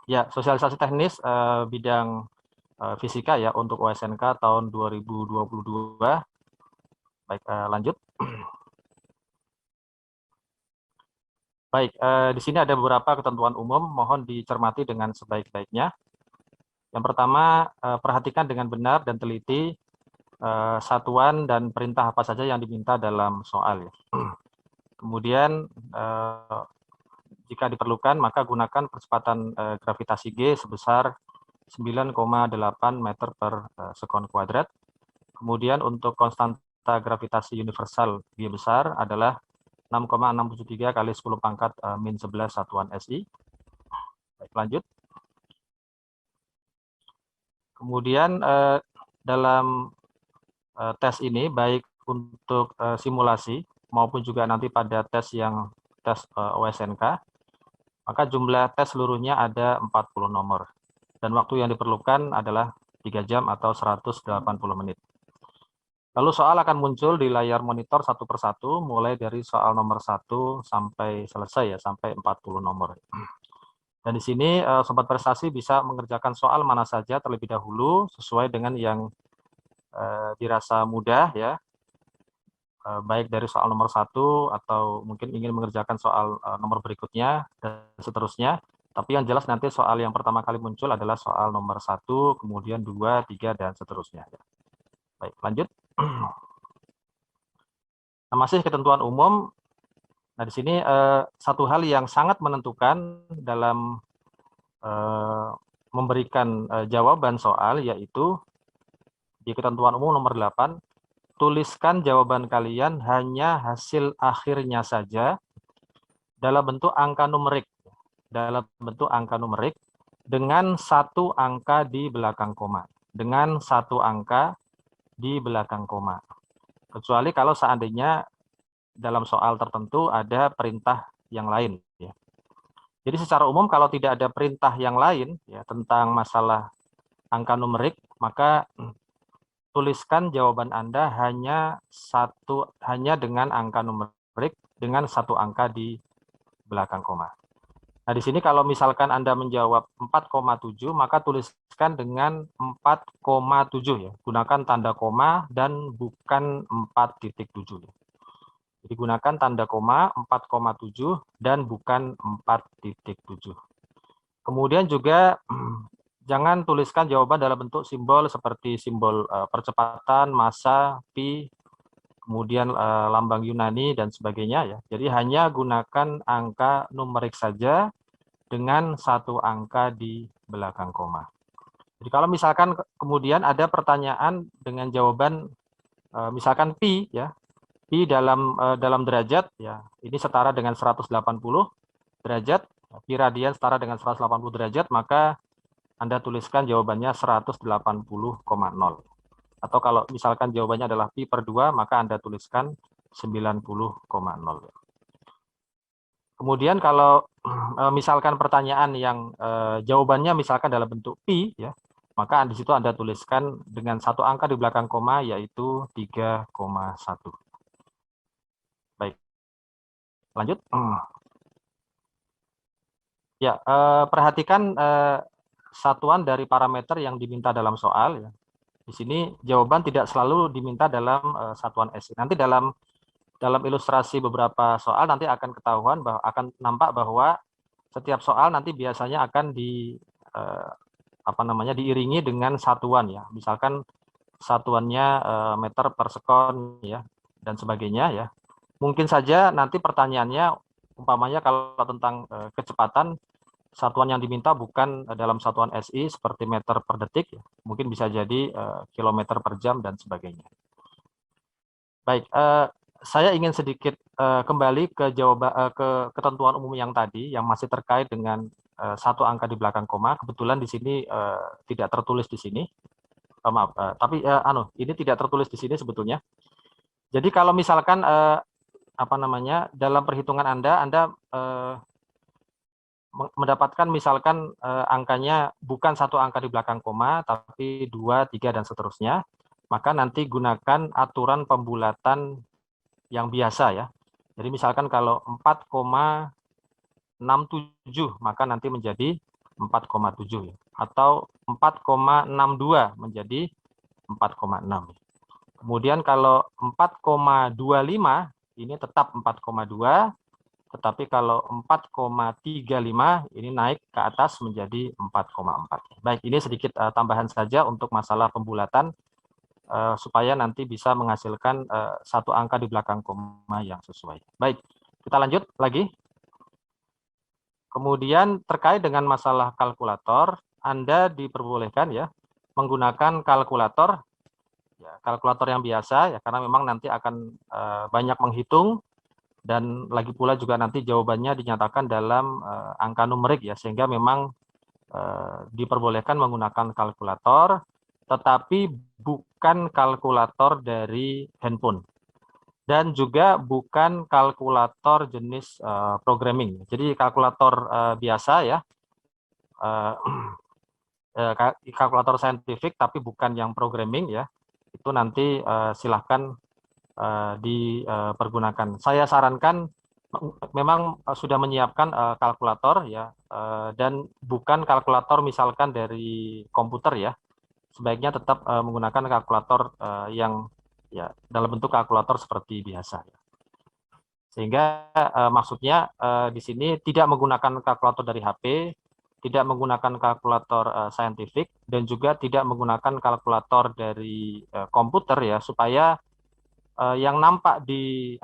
Ya, sosialisasi teknis bidang fisika ya untuk OSNK tahun 2022. Baik, lanjut. Baik, di sini ada beberapa ketentuan umum, mohon dicermati dengan sebaik-baiknya. Yang pertama, perhatikan dengan benar dan teliti satuan dan perintah apa saja yang diminta dalam soal. Ya. Kemudian, jika diperlukan, maka gunakan percepatan gravitasi G sebesar 9,8 meter per sekon kuadrat. Kemudian untuk konstanta gravitasi universal G besar adalah 6,673 kali 10 pangkat min 11 satuan SI. Baik, lanjut. Kemudian dalam tes ini, baik untuk simulasi maupun juga nanti pada tes yang tes OSNK, maka jumlah tes seluruhnya ada 40 nomor. Dan waktu yang diperlukan adalah 3 jam atau 180 menit. Lalu soal akan muncul di layar monitor satu persatu, mulai dari soal nomor 1 sampai selesai ya, sampai 40 nomor. Dan di sini Sobat Prestasi bisa mengerjakan soal mana saja terlebih dahulu, sesuai dengan yang dirasa mudah ya, baik dari soal nomor 1 atau mungkin ingin mengerjakan soal nomor berikutnya, dan seterusnya. Tapi yang jelas nanti soal yang pertama kali muncul adalah soal nomor 1, kemudian 2, 3, dan seterusnya. Baik, lanjut. Nah, masih ketentuan umum. Nah, di sini satu hal yang sangat menentukan dalam memberikan jawaban soal, yaitu di ketentuan umum nomor 8, tuliskan jawaban kalian hanya hasil akhirnya saja dalam bentuk angka numerik. Dalam bentuk angka numerik dengan satu angka di belakang koma. Dengan satu angka di belakang koma. Kecuali kalau seandainya dalam soal tertentu ada perintah yang lain. Ya. Jadi secara umum kalau tidak ada perintah yang lain ya, tentang masalah angka numerik, maka tuliskan jawaban Anda hanya dengan angka numerik dengan satu angka di belakang koma. Nah, di sini kalau misalkan Anda menjawab 4,7, maka tuliskan dengan 4,7 ya. Gunakan tanda koma dan bukan 4,7. Jadi gunakan tanda koma 4,7 dan bukan 4,7. Kemudian juga jangan tuliskan jawaban dalam bentuk simbol seperti simbol percepatan, massa, pi, kemudian lambang Yunani dan sebagainya ya. Jadi hanya gunakan angka numerik saja dengan satu angka di belakang koma. Jadi kalau misalkan kemudian ada pertanyaan dengan jawaban misalkan pi ya, pi dalam derajat ya, ini setara dengan 180 derajat, pi radian setara dengan 180 derajat, maka Anda tuliskan jawabannya 180,0. Atau kalau misalkan jawabannya adalah pi per 2, maka Anda tuliskan 90,0. Kemudian kalau misalkan pertanyaan yang jawabannya misalkan dalam bentuk pi, ya, maka di situ Anda tuliskan dengan satu angka di belakang koma, yaitu 3,1. Baik, lanjut. Ya, perhatikan satuan dari parameter yang diminta dalam soal. Ya. Di sini jawaban tidak selalu diminta dalam satuan SI. Nanti dalam ilustrasi beberapa soal nanti akan ketahuan bahwa akan nampak bahwa setiap soal nanti biasanya akan diiringi dengan satuan ya. Misalkan satuannya meter per sekon ya dan sebagainya ya. Mungkin saja nanti pertanyaannya umpamanya kalau tentang kecepatan, satuan yang diminta bukan dalam satuan SI seperti meter per detik ya. Mungkin bisa jadi kilometer per jam dan sebagainya. Baik, saya ingin sedikit kembali ke ketentuan umum yang tadi yang masih terkait dengan satu angka di belakang koma. Kebetulan di sini tidak tertulis di sini. Maaf, tapi ini tidak tertulis di sini sebetulnya. Jadi kalau misalkan dalam perhitungan Anda mendapatkan misalkan angkanya bukan satu angka di belakang koma, tapi 2, 3 dan seterusnya, maka nanti gunakan aturan pembulatan yang biasa ya. Jadi misalkan kalau 4,67 maka nanti menjadi 4,7 ya, atau 4,62 menjadi 4,6. Kemudian kalau 4,25 ini tetap 4,2, tetapi kalau 4,35 ini naik ke atas menjadi 4,4. Baik, ini sedikit tambahan saja untuk masalah pembulatan supaya nanti bisa menghasilkan satu angka di belakang koma yang sesuai. Baik, kita lanjut lagi. Kemudian terkait dengan masalah kalkulator, Anda diperbolehkan ya menggunakan kalkulator, ya, kalkulator yang biasa ya, karena memang nanti akan banyak menghitung dan lagi pula juga nanti jawabannya dinyatakan dalam angka numerik ya, sehingga memang diperbolehkan menggunakan kalkulator, tetapi bukan kalkulator dari handphone. Dan juga bukan kalkulator jenis programming. Jadi kalkulator biasa ya, kalkulator saintifik tapi bukan yang programming ya, itu nanti silahkan dipergunakan. Saya sarankan memang sudah menyiapkan kalkulator ya, dan bukan kalkulator misalkan dari komputer ya, sebaiknya tetap menggunakan kalkulator yang ya dalam bentuk kalkulator seperti biasa. Sehingga maksudnya di sini tidak menggunakan kalkulator dari HP, tidak menggunakan kalkulator saintifik, dan juga tidak menggunakan kalkulator dari komputer ya, supaya yang nampak di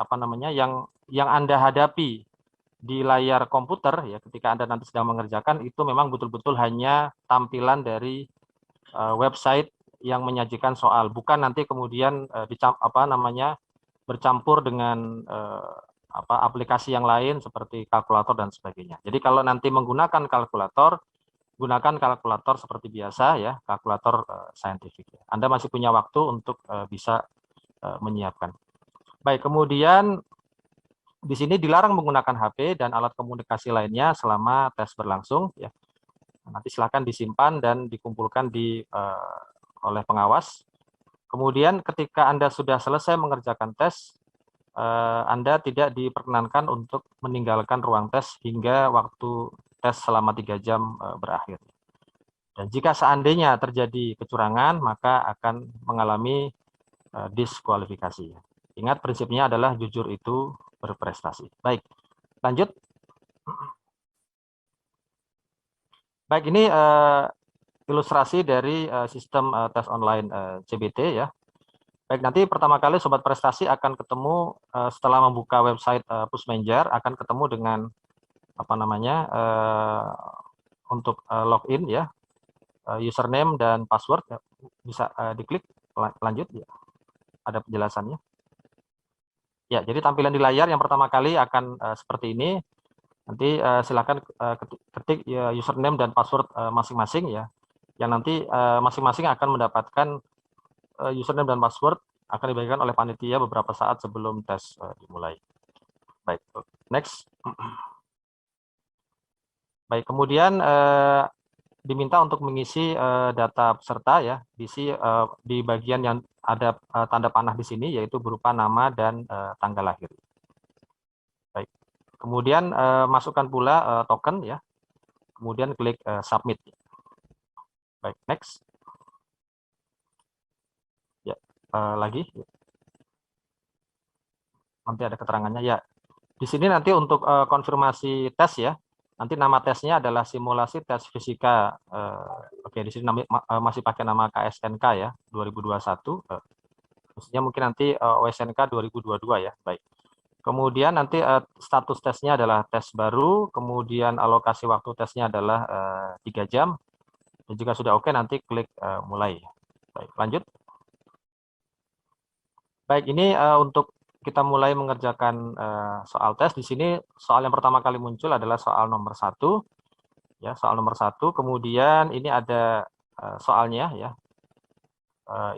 yang Anda hadapi di layar komputer ya ketika Anda nanti sedang mengerjakan itu memang betul-betul hanya tampilan dari website yang menyajikan soal, bukan nanti kemudian bercampur dengan aplikasi yang lain seperti kalkulator dan sebagainya. Jadi kalau nanti menggunakan kalkulator, gunakan kalkulator seperti biasa ya, kalkulator saintifik. Anda masih punya waktu untuk bisa menyiapkan. Baik, kemudian di sini dilarang menggunakan HP dan alat komunikasi lainnya selama tes berlangsung ya. Nanti silakan disimpan dan dikumpulkan oleh pengawas. Kemudian ketika Anda sudah selesai mengerjakan tes, Anda tidak diperkenankan untuk meninggalkan ruang tes hingga waktu tes selama 3 jam berakhir. Dan jika seandainya terjadi kecurangan, maka akan mengalami diskualifikasi. Ingat prinsipnya adalah jujur itu berprestasi. Baik, lanjut. Baik, ini ilustrasi dari sistem tes online CBT ya. Baik, nanti pertama kali Sobat Prestasi akan ketemu setelah membuka website Pushmanager, akan ketemu dengan untuk login ya, username dan password ya. Bisa diklik lanjut ya. Ada penjelasannya. Ya, jadi tampilan di layar yang pertama kali akan seperti ini. Nanti silakan ketik username dan password masing-masing ya. Yang nanti masing-masing akan mendapatkan username dan password akan dibagikan oleh panitia beberapa saat sebelum tes dimulai. Baik, next. Baik, kemudian diminta untuk mengisi data peserta ya, di bagian yang ada tanda panah di sini, yaitu berupa nama dan tanggal lahir. Baik, kemudian masukkan pula token ya, kemudian klik submit. Baik, next. Ya, lagi. Nanti ada keterangannya ya. Di sini nanti untuk konfirmasi tes ya. Nanti nama tesnya adalah simulasi tes fisika. Oke, di sini masih pakai nama KSNK ya, 2021. Maksudnya mungkin nanti OSNK 2022 ya. Baik. Kemudian nanti status tesnya adalah tes baru, kemudian alokasi waktu tesnya adalah 3 jam. Dan jika sudah oke, nanti klik mulai. Baik, lanjut. Baik, ini untuk kita mulai mengerjakan soal tes. Di sini soal yang pertama kali muncul adalah soal nomor 1. Ya, soal nomor 1. Kemudian ini ada soalnya ya.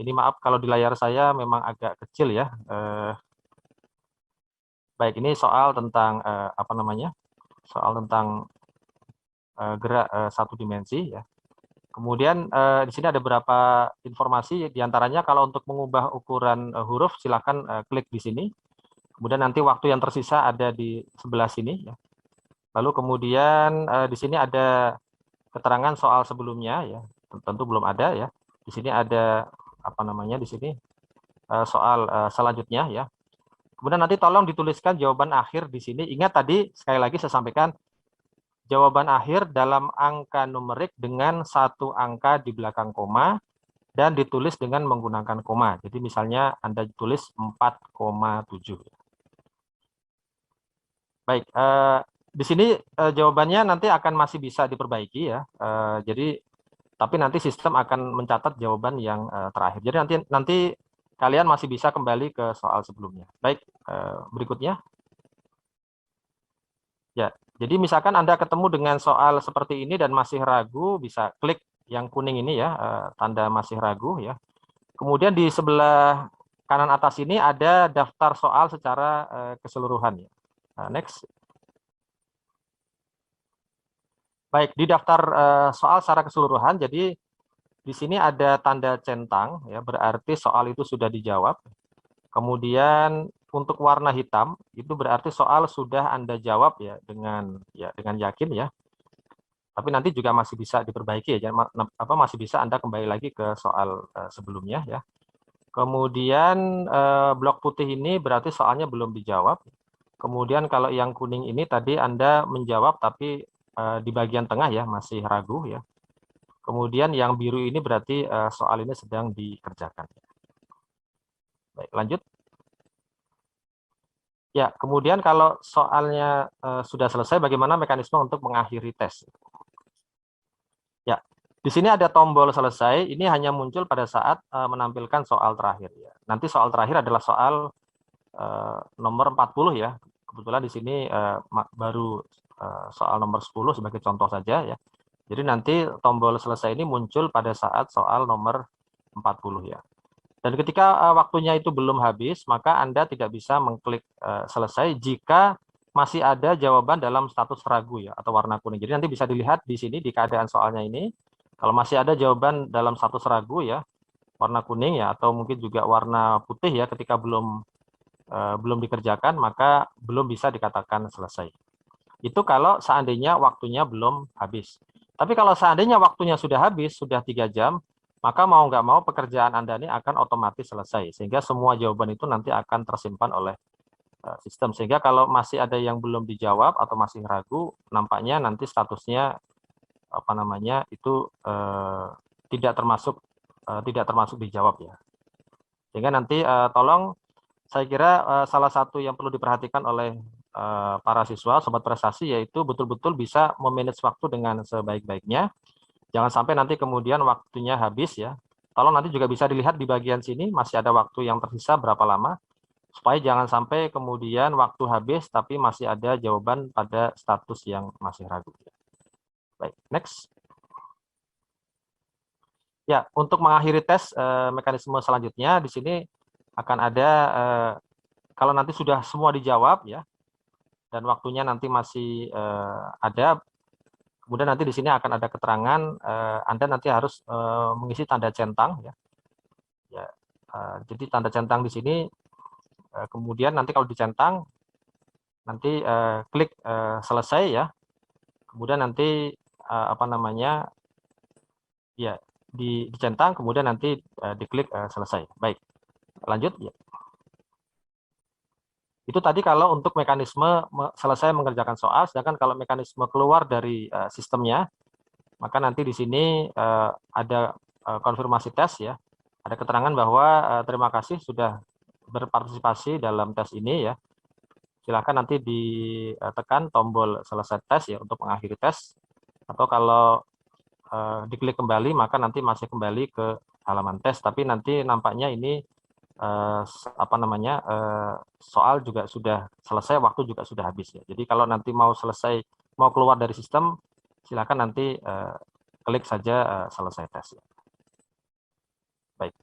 Ini maaf kalau di layar saya memang agak kecil ya. Baik, ini soal tentang soal tentang gerak satu dimensi ya. Kemudian di sini ada beberapa informasi, diantaranya kalau untuk mengubah ukuran huruf silakan klik di sini. Kemudian nanti waktu yang tersisa ada di sebelah sini ya. Lalu kemudian di sini ada keterangan soal sebelumnya ya. Tentu belum ada ya. Di sini ada apa namanya di sini soal selanjutnya ya. Kemudian nanti tolong dituliskan jawaban akhir di sini. Ingat tadi sekali lagi saya sampaikan jawaban akhir dalam angka numerik dengan satu angka di belakang koma dan ditulis dengan menggunakan koma. Jadi misalnya Anda tulis 4,7. Baik, di sini jawabannya nanti akan masih bisa diperbaiki ya. Jadi tapi nanti sistem akan mencatat jawaban yang terakhir. Jadi nanti kalian masih bisa kembali ke soal sebelumnya. Baik, berikutnya. Ya, jadi misalkan Anda ketemu dengan soal seperti ini dan masih ragu, bisa klik yang kuning ini ya, tanda masih ragu ya. Kemudian di sebelah kanan atas ini ada daftar soal secara keseluruhan ya. Next. Baik, di daftar soal secara keseluruhan, jadi di sini ada tanda centang, ya berarti soal itu sudah dijawab. Kemudian untuk warna hitam itu berarti soal sudah Anda jawab ya dengan yakin ya. Tapi nanti juga masih bisa diperbaiki ya, masih bisa Anda kembali lagi ke soal sebelumnya ya. Kemudian blok putih ini berarti soalnya belum dijawab. Kemudian kalau yang kuning ini tadi Anda menjawab tapi di bagian tengah ya masih ragu ya. Kemudian yang biru ini berarti soal ini sedang dikerjakan. Baik, lanjut. Ya, kemudian kalau soalnya sudah selesai, bagaimana mekanisme untuk mengakhiri tes? Ya, di sini ada tombol selesai. Ini hanya muncul pada saat menampilkan soal terakhir. Ya. Nanti soal terakhir adalah soal nomor 40 ya. Kebetulan di sini baru soal nomor 10 sebagai contoh saja ya. Jadi nanti tombol selesai ini muncul pada saat soal nomor 40 ya. Dan ketika waktunya itu belum habis, maka Anda tidak bisa mengklik selesai jika masih ada jawaban dalam status ragu ya atau warna kuning. Jadi nanti bisa dilihat di sini di keadaan soalnya ini, kalau masih ada jawaban dalam status ragu ya, warna kuning ya atau mungkin juga warna putih ya ketika belum dikerjakan, maka belum bisa dikatakan selesai. Itu kalau seandainya waktunya belum habis. Tapi kalau seandainya waktunya sudah habis, sudah 3 jam, maka mau nggak mau pekerjaan Anda ini akan otomatis selesai. Sehingga semua jawaban itu nanti akan tersimpan oleh sistem. Sehingga kalau masih ada yang belum dijawab atau masih ragu, nampaknya nanti statusnya apa namanya itu tidak termasuk dijawab ya. Sehingga nanti tolong saya kira salah satu yang perlu diperhatikan oleh para siswa, sobat prestasi, yaitu betul-betul bisa memanage waktu dengan sebaik-baiknya. Jangan sampai nanti kemudian waktunya habis ya. Tolong nanti juga bisa dilihat di bagian sini masih ada waktu yang tersisa berapa lama, supaya jangan sampai kemudian waktu habis tapi masih ada jawaban pada status yang masih ragu. Baik, next. Ya, untuk mengakhiri tes mekanisme selanjutnya di sini akan ada kalau nanti sudah semua dijawab ya dan waktunya nanti masih ada. Kemudian nanti di sini akan ada keterangan Anda nanti harus mengisi tanda centang ya. Jadi tanda centang di sini kemudian nanti kalau dicentang nanti klik selesai ya. Kemudian nanti apa namanya ya dicentang kemudian nanti diklik selesai. Baik. Lanjut ya. Itu tadi kalau untuk mekanisme selesai mengerjakan soal, sedangkan kalau mekanisme keluar dari sistemnya, maka nanti di sini ada konfirmasi tes ya. Ada keterangan bahwa terima kasih sudah berpartisipasi dalam tes ini ya. Silakan nanti ditekan tombol selesai tes ya untuk mengakhiri tes. Atau kalau diklik kembali maka nanti masih kembali ke halaman tes. Tapi nanti nampaknya ini apa namanya soal juga sudah selesai, waktu juga sudah habis ya. Jadi kalau nanti mau keluar dari sistem, silakan nanti klik saja selesai tes. Baik.